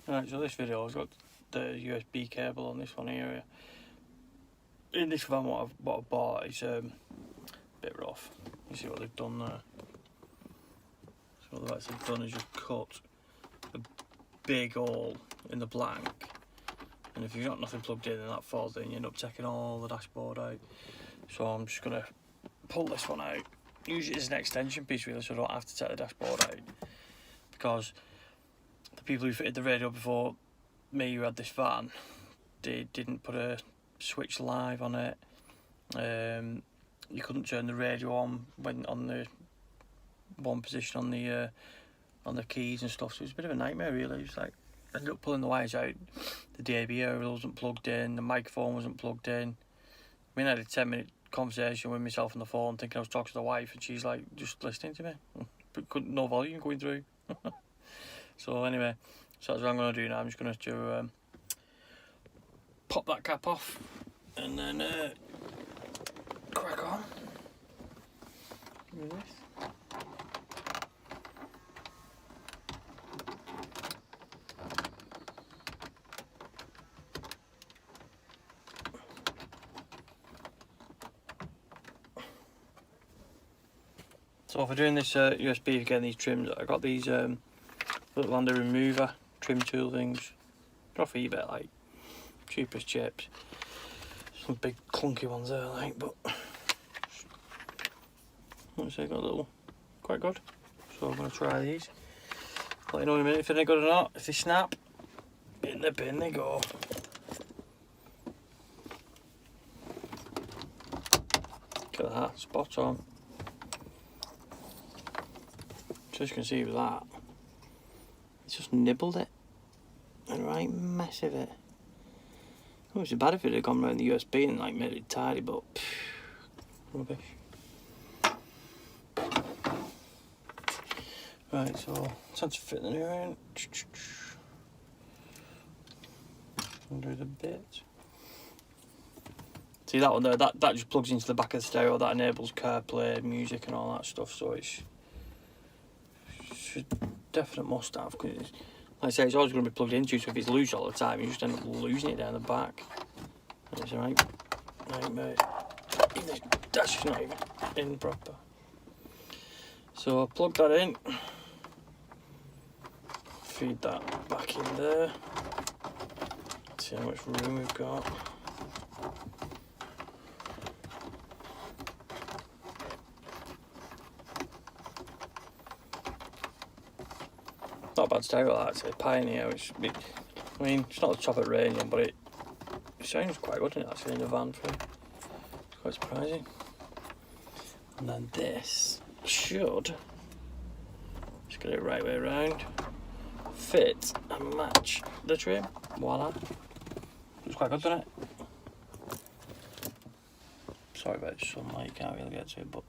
Right, so this video has got the USB cable on this one here. In this van, what I've bought is a bit rough. You see what they've done there. So what they've actually done is just cut a big hole in the blank, and if you've got nothing plugged in and that falls in, you end up taking all the dashboard out. So I'm just going to pull this one out, use it as an extension piece really, so I don't have to take the dashboard out, because the people who fitted the radio before me who had this van, they didn't put a switch live on it. You couldn't turn the radio on when on the one position on the keys and stuff, so it was a bit of a nightmare really. It was like, I ended up pulling the wires out, the DAB area wasn't plugged in, the microphone wasn't plugged in. I mean, I had a 10-minute conversation with myself on the phone thinking I was talking to the wife, and she's like just listening to me, but no volume going through. So anyway, so that's what I'm going to do now. I'm just going to pop that cap off and then crack on. Give me this. So for doing this USB, again, these trims, I got these little under remover trim tool things. They're off eBay, like cheap as chips. Some big clunky ones there, like, but let's say got a little, quite good. So I'm gonna try these. Let you know in a minute if they're good or not. If they snap, in the bin they go. Look at that, spot on. So as you can see with that, it's just nibbled it. A right mess of it. It was bad if it had gone around the USB and like made it tidy, but rubbish. Right, so time to fit the new in. Undo the bit. See that one there? That just plugs into the back of the stereo. That enables CarPlay, music, and all that stuff. So it's a definite must have, because like I say, it's always going to be plugged into, so if it's loose all the time, you just end up losing it down the back. And it's alright. Right, mate. Even this dash is not even in proper. So I'll plug that in. Feed that back in there. See how much room we've got. Not a bad stereo, actually. Pioneer. I mean, it's not the top of range, but it sounds quite good in it, actually, in the van for it. It's quite surprising. And then this should, just get it right way around, fit and match the trim. Voila. It's quite good, doesn't it? Sorry about the sunlight, you can't really get to it, but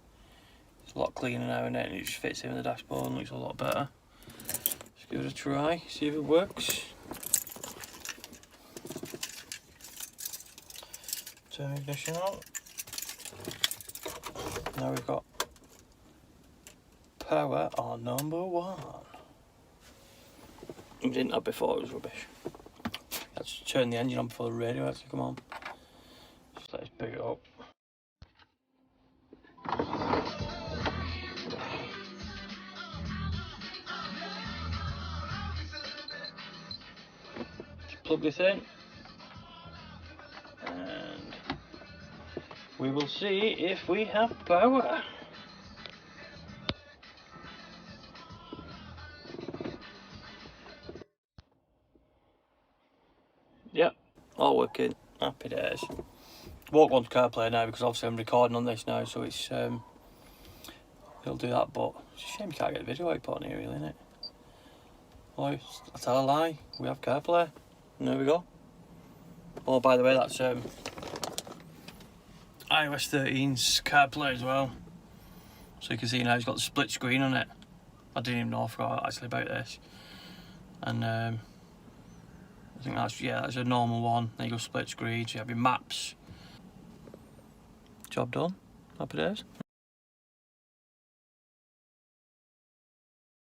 it's a lot cleaner now, and it just fits in the dashboard and looks a lot better. Give it a try, see if it works. Turn the ignition on. Now we've got power on number 1. We didn't have before, it was rubbish. Let's turn the engine on before the radio has to come on. Just let us pick it up. Plug this in and we will see if we have power. Yep, all working. Happy days. Won't go on to CarPlay now because obviously I'm recording on this now, so it's it'll do that, but it's a shame you can't get the video output on here really, isn't it? Oh, I tell a lie, we have CarPlay. And there we go. Oh, by the way, that's iOS 13's CarPlay as well. So you can see now it's got the split screen on it. I didn't even know, I forgot actually about this. And I think that's a normal one. There you go, split screen. So you have your maps. Job done. Happy days.